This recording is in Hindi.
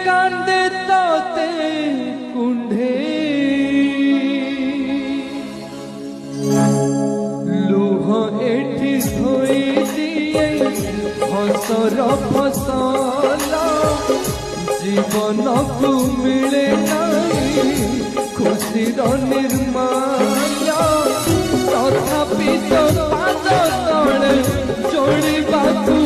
कांदे तोते कुंढे लुह एठी धोई दिए हसर फसल जीवन को मिले नहीं खुशीर निर्माण तथापि तो पाद तले जोड़िबाकू